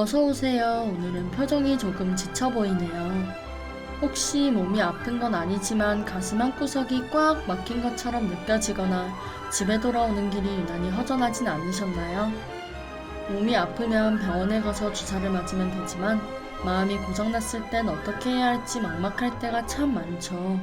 어서 오세요. 오늘은 표정이 조금 지쳐 보이네요. 혹시 몸이 아픈 건 아니지만 가슴 한구석이 꽉 막힌 것처럼 느껴지거나 집에 돌아오는 길이 유난히 허전하진 않으셨나요? 몸이 아프면 병원에 가서 주사를 맞으면 되지만 마음이 고장났을 땐 어떻게 해야 할지 막막할 때가 참 많죠.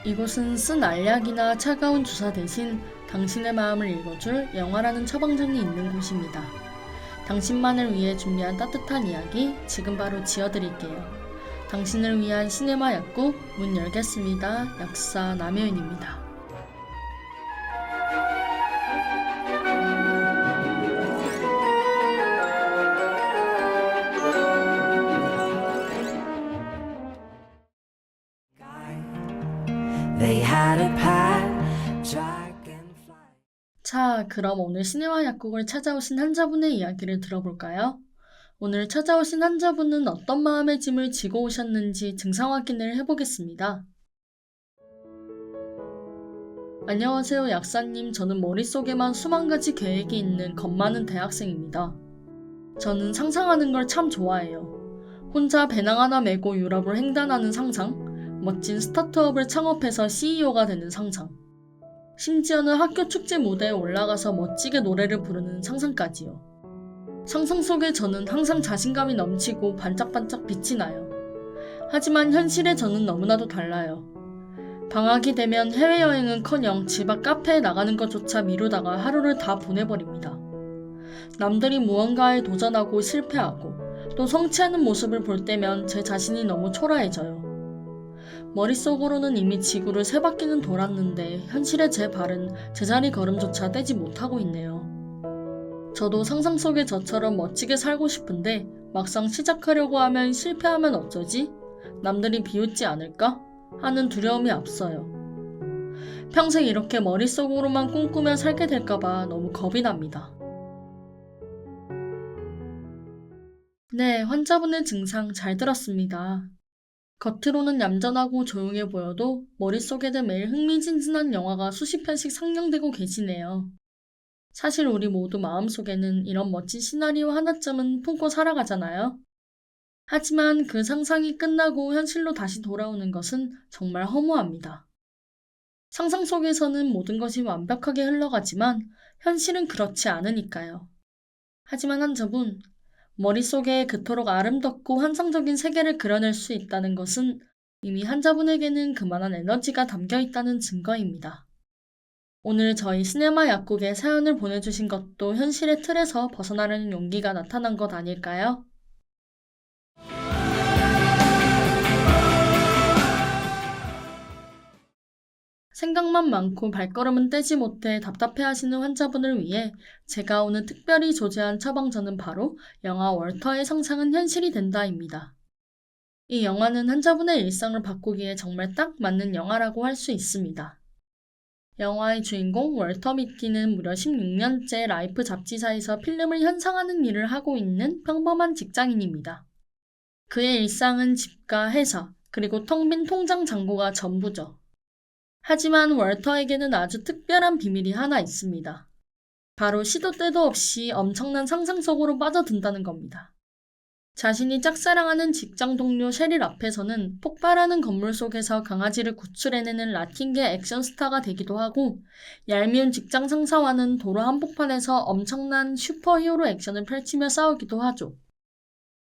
이곳은 쓴 알약이나 차가운 주사 대신 당신의 마음을 읽어줄 영화라는 처방전이 있는 곳입니다. 당신만을 위해 준비한 따뜻한 이야기 지금 바로 지어드릴게요. 당신을 위한 시네마 약국 문 열겠습니다. 약사 남효인입니다. They had a pet dragonfly. 자, 그럼 오늘 시네마 약국을 찾아오신 환자분의 이야기를 들어볼까요? 오늘 찾아오신 환자분은 어떤 마음의 짐을 지고 오셨는지 증상 확인을 해보겠습니다. 안녕하세요, 약사님. 저는 머릿속에만 수만 가지 계획이 있는 겁 많은 대학생입니다. 저는 상상하는 걸 참 좋아해요. 혼자 배낭 하나 메고 유럽을 횡단하는 상상, 멋진 스타트업을 창업해서 CEO가 되는 상상, 심지어는 학교 축제 무대에 올라가서 멋지게 노래를 부르는 상상까지요. 상상 속에 저는 항상 자신감이 넘치고 반짝반짝 빛이 나요. 하지만 현실의 저는 너무나도 달라요. 방학이 되면 해외여행은커녕 집 앞 카페에 나가는 것조차 미루다가 하루를 다 보내버립니다. 남들이 무언가에 도전하고 실패하고 또 성취하는 모습을 볼 때면 제 자신이 너무 초라해져요. 머릿속으로는 이미 지구를 3바퀴는 돌았는데 현실의 제 발은 제자리 걸음조차 떼지 못하고 있네요. 저도 상상 속의 저처럼 멋지게 살고 싶은데 막상 시작하려고 하면 실패하면 어쩌지? 남들이 비웃지 않을까? 하는 두려움이 앞서요. 평생 이렇게 머릿속으로만 꿈꾸며 살게 될까봐 너무 겁이 납니다. 네, 환자분의 증상 잘 들었습니다. 겉으로는 얌전하고 조용해 보여도 머릿속에는 매일 흥미진진한 영화가 수십 편씩 상영되고 계시네요. 사실 우리 모두 마음속에는 이런 멋진 시나리오 하나쯤은 품고 살아가잖아요. 하지만 그 상상이 끝나고 현실로 다시 돌아오는 것은 정말 허무합니다. 상상 속에서는 모든 것이 완벽하게 흘러가지만 현실은 그렇지 않으니까요. 하지만 환자분, 머릿속에 그토록 아름답고 환상적인 세계를 그려낼 수 있다는 것은 이미 환자분에게는 그만한 에너지가 담겨 있다는 증거입니다. 오늘 저희 시네마 약국에 사연을 보내주신 것도 현실의 틀에서 벗어나려는 용기가 나타난 것 아닐까요? 생각만 많고 발걸음은 떼지 못해 답답해하시는 환자분을 위해 제가 오늘 특별히 조제한 처방전은 바로 영화 월터의 상상은 현실이 된다입니다. 이 영화는 환자분의 일상을 바꾸기에 정말 딱 맞는 영화라고 할 수 있습니다. 영화의 주인공 월터 미티는 무려 16년째 라이프 잡지사에서 필름을 현상하는 일을 하고 있는 평범한 직장인입니다. 그의 일상은 집과 회사, 그리고 텅 빈 통장 잔고가 전부죠. 하지만 월터에게는 아주 특별한 비밀이 하나 있습니다. 바로 시도 때도 없이 엄청난 상상 속으로 빠져든다는 겁니다. 자신이 짝사랑하는 직장 동료 셰릴 앞에서는 폭발하는 건물 속에서 강아지를 구출해내는 라틴계 액션 스타가 되기도 하고, 얄미운 직장 상사와는 도로 한복판에서 엄청난 슈퍼히어로 액션을 펼치며 싸우기도 하죠.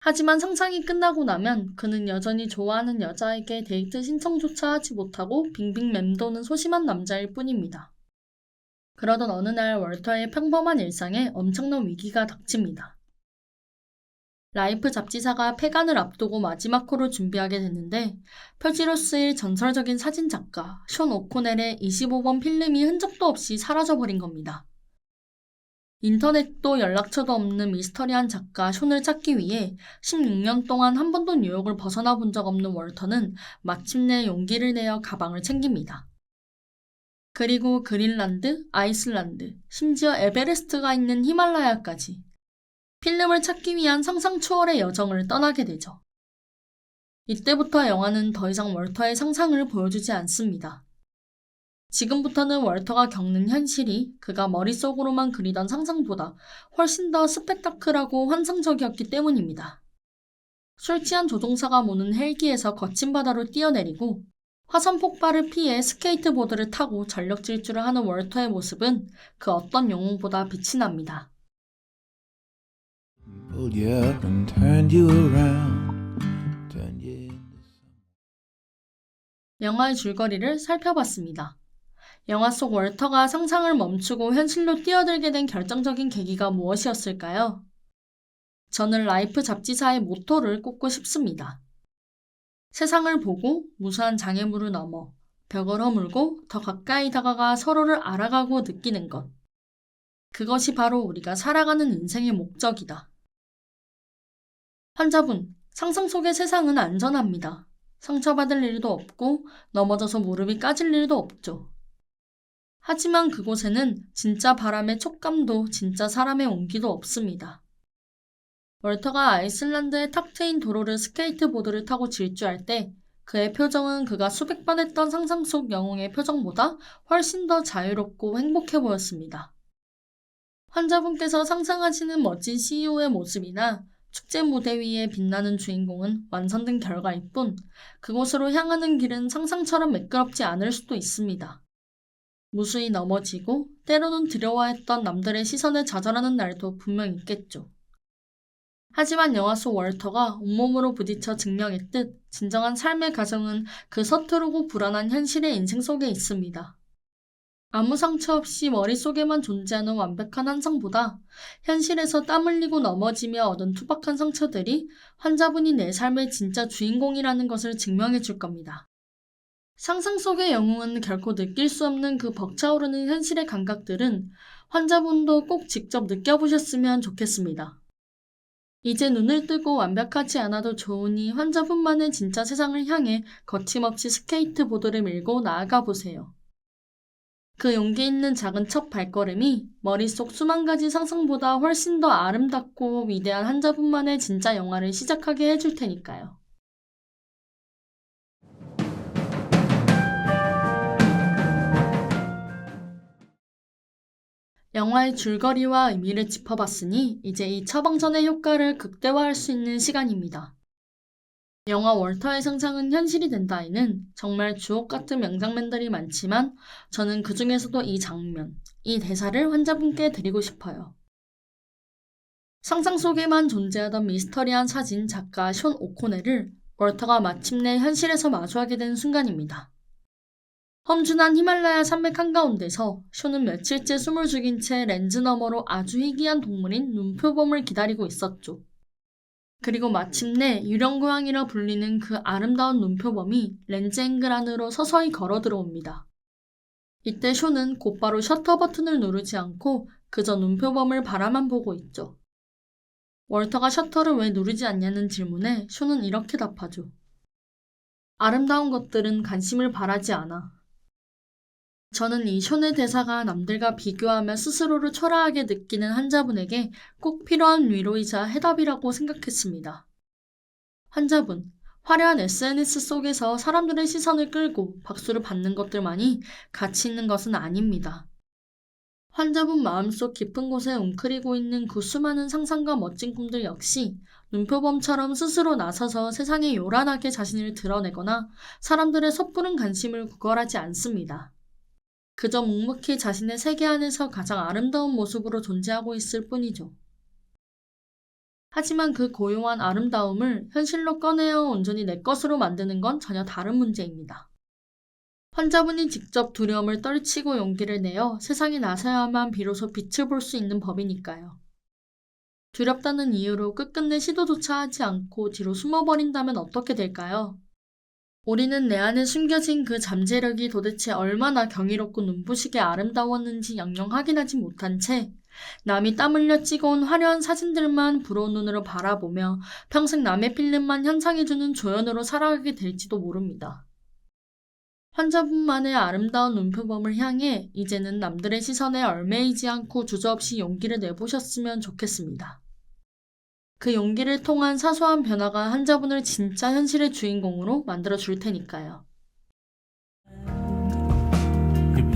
하지만 상상이 끝나고 나면 그는 여전히 좋아하는 여자에게 데이트 신청조차 하지 못하고 빙빙 맴도는 소심한 남자일 뿐입니다. 그러던 어느 날 월터의 평범한 일상에 엄청난 위기가 닥칩니다. 라이프 잡지사가 폐간을 앞두고 마지막 호를 준비하게 됐는데 표지로 쓰일 전설적인 사진작가 숀 오코넬의 25번 필름이 흔적도 없이 사라져버린 겁니다. 인터넷도 연락처도 없는 미스터리한 작가 숀을 찾기 위해 16년 동안 한 번도 뉴욕을 벗어나 본 적 없는 월터는 마침내 용기를 내어 가방을 챙깁니다. 그리고 그린란드, 아이슬란드, 심지어 에베레스트가 있는 히말라야까지 필름을 찾기 위한 상상 초월의 여정을 떠나게 되죠. 이때부터 영화는 더 이상 월터의 상상을 보여주지 않습니다. 지금부터는 월터가 겪는 현실이 그가 머릿속으로만 그리던 상상보다 훨씬 더 스펙타클하고 환상적이었기 때문입니다. 술 취한 조종사가 모는 헬기에서 거친 바다로 뛰어내리고 화산 폭발을 피해 스케이트보드를 타고 전력 질주를 하는 월터의 모습은 그 어떤 영웅보다 빛이 납니다. Pulled you up and turned you around. Turned you into 영화의 줄거리를 살펴봤습니다. 영화 속 월터가 상상을 멈추고 현실로 뛰어들게 된 결정적인 계기가 무엇이었을까요? 저는 라이프 잡지사의 모토를 꼽고 싶습니다. 세상을 보고 무수한 장애물을 넘어 벽을 허물고 더 가까이 다가가 서로를 알아가고 느끼는 것. 그것이 바로 우리가 살아가는 인생의 목적이다. 환자분, 상상 속의 세상은 안전합니다. 상처받을 일도 없고 넘어져서 무릎이 까질 일도 없죠. 하지만 그곳에는 진짜 바람의 촉감도 진짜 사람의 온기도 없습니다. 월터가 아이슬란드의 탁 트인 도로를 스케이트보드를 타고 질주할 때 그의 표정은 그가 수백 번 했던 상상 속 영웅의 표정보다 훨씬 더 자유롭고 행복해 보였습니다. 환자분께서 상상하시는 멋진 CEO의 모습이나 축제 무대 위에 빛나는 주인공은 완성된 결과일 뿐 그곳으로 향하는 길은 상상처럼 매끄럽지 않을 수도 있습니다. 무수히 넘어지고 때로는 두려워했던 남들의 시선에 좌절하는 날도 분명 있겠죠. 하지만 영화 속 월터가 온몸으로 부딪혀 증명했듯 진정한 삶의 가정은 그 서투르고 불안한 현실의 인생 속에 있습니다. 아무 상처 없이 머릿속에만 존재하는 완벽한 환상보다 현실에서 땀 흘리고 넘어지며 얻은 투박한 상처들이 환자분이 내 삶의 진짜 주인공이라는 것을 증명해 줄 겁니다. 상상 속의 영웅은 결코 느낄 수 없는 그 벅차오르는 현실의 감각들은 환자분도 꼭 직접 느껴보셨으면 좋겠습니다. 이제 눈을 뜨고 완벽하지 않아도 좋으니 환자분만의 진짜 세상을 향해 거침없이 스케이트보드를 밀고 나아가 보세요. 그 용기 있는 작은 첫 발걸음이 머릿속 수만 가지 상상보다 훨씬 더 아름답고 위대한 환자분만의 진짜 영화를 시작하게 해줄 테니까요. 영화의 줄거리와 의미를 짚어봤으니 이제 이 처방전의 효과를 극대화할 수 있는 시간입니다. 영화 월터의 상상은 현실이 된다에는 정말 주옥같은 명장면들이 많지만 저는 그 중에서도 이 장면, 이 대사를 환자분께 드리고 싶어요. 상상 속에만 존재하던 미스터리한 사진 작가 숀 오코넬을 월터가 마침내 현실에서 마주하게 된 순간입니다. 험준한 히말라야 산맥 한가운데서 숀은 며칠째 숨을 죽인 채 렌즈 너머로 아주 희귀한 동물인 눈표범을 기다리고 있었죠. 그리고 마침내 유령고양이라 불리는 그 아름다운 눈표범이 렌즈 앵글 안으로 서서히 걸어 들어옵니다. 이때 숀은 곧바로 셔터 버튼을 누르지 않고 그저 눈표범을 바라만 보고 있죠. 월터가 셔터를 왜 누르지 않냐는 질문에 숀은 이렇게 답하죠. 아름다운 것들은 관심을 바라지 않아. 저는 이 숀의 대사가 남들과 비교하며 스스로를 초라하게 느끼는 환자분에게 꼭 필요한 위로이자 해답이라고 생각했습니다. 환자분, 화려한 SNS 속에서 사람들의 시선을 끌고 박수를 받는 것들만이 가치 있는 것은 아닙니다. 환자분 마음속 깊은 곳에 웅크리고 있는 그 수많은 상상과 멋진 꿈들 역시 눈표범처럼 스스로 나서서 세상에 요란하게 자신을 드러내거나 사람들의 섣부른 관심을 구걸하지 않습니다. 그저 묵묵히 자신의 세계 안에서 가장 아름다운 모습으로 존재하고 있을 뿐이죠. 하지만 그 고요한 아름다움을 현실로 꺼내어 온전히 내 것으로 만드는 건 전혀 다른 문제입니다. 환자분이 직접 두려움을 떨치고 용기를 내어 세상에 나서야만 비로소 빛을 볼 수 있는 법이니까요. 두렵다는 이유로 끝끝내 시도조차 하지 않고 뒤로 숨어버린다면 어떻게 될까요? 우리는 내 안에 숨겨진 그 잠재력이 도대체 얼마나 경이롭고 눈부시게 아름다웠는지 영영 확인하지 못한 채 남이 땀 흘려 찍어온 화려한 사진들만 부러운 눈으로 바라보며 평생 남의 필름만 현상해주는 조연으로 살아가게 될지도 모릅니다. 환자분만의 아름다운 눈표범을 향해 이제는 남들의 시선에 얽매이지 않고 주저없이 용기를 내보셨으면 좋겠습니다. 그 용기를 통한 사소한 변화가 환자분을 진짜 현실의 주인공으로 만들어 줄 테니까요. You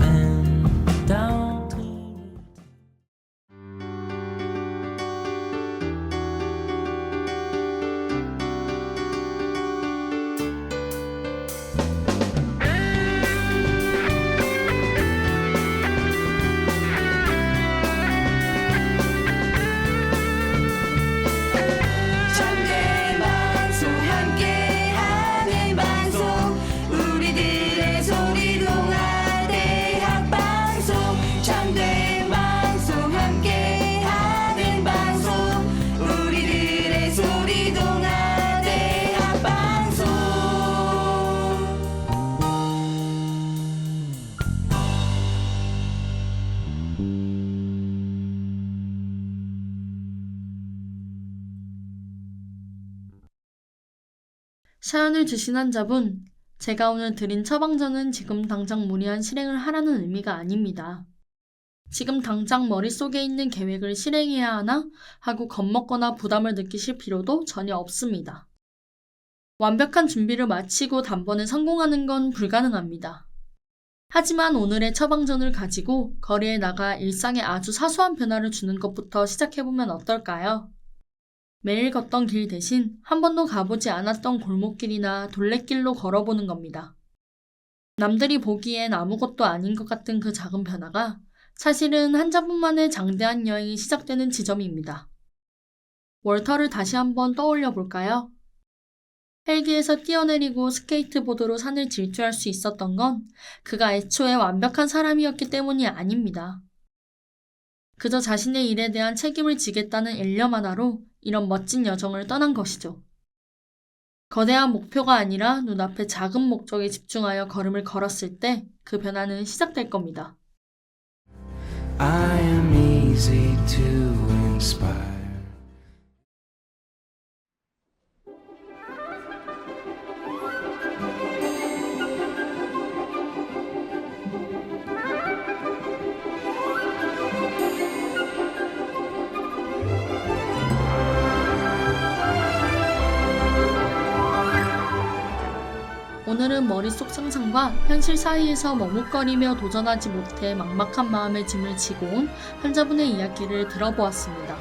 사연을 주신 환자분, 제가 오늘 드린 처방전은 지금 당장 무리한 실행을 하라는 의미가 아닙니다. 지금 당장 머릿속에 있는 계획을 실행해야 하나 하고 겁먹거나 부담을 느끼실 필요도 전혀 없습니다. 완벽한 준비를 마치고 단번에 성공하는 건 불가능합니다. 하지만 오늘의 처방전을 가지고 거리에 나가 일상에 아주 사소한 변화를 주는 것부터 시작해보면 어떨까요? 매일 걷던 길 대신 한 번도 가보지 않았던 골목길이나 돌레길로 걸어보는 겁니다. 남들이 보기엔 아무것도 아닌 것 같은 그 작은 변화가 사실은 환자분만의 장대한 여행이 시작되는 지점입니다. 월터를 다시 한번 떠올려 볼까요? 헬기에서 뛰어내리고 스케이트보드로 산을 질주할 수 있었던 건 그가 애초에 완벽한 사람이었기 때문이 아닙니다. 그저 자신의 일에 대한 책임을 지겠다는 일념 하나로 이런 멋진 여정을 떠난 것이죠. 거대한 목표가 아니라 눈앞에 작은 목적에 집중하여 걸음을 걸었을 때 그 변화는 시작될 겁니다. I am easy to inspire. 오늘은 머릿속 상상과 현실 사이에서 머뭇거리며 도전하지 못해 막막한 마음의 짐을 지고 온 환자분의 이야기를 들어보았습니다.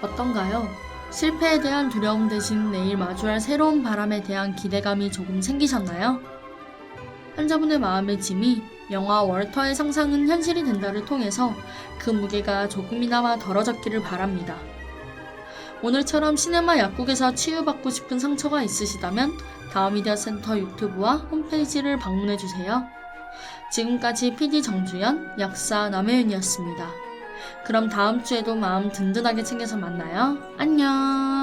어떤가요? 실패에 대한 두려움 대신 내일 마주할 새로운 바람에 대한 기대감이 조금 생기셨나요? 환자분의 마음의 짐이 영화 월터의 상상은 현실이 된다를 통해서 그 무게가 조금이나마 덜어졌기를 바랍니다. 오늘처럼 시네마 약국에서 치유받고 싶은 상처가 있으시다면 다음미디어센터 유튜브와 홈페이지를 방문해주세요. 지금까지 PD 정주연, 약사 남혜윤이었습니다. 그럼 다음 주에도 마음 든든하게 챙겨서 만나요. 안녕!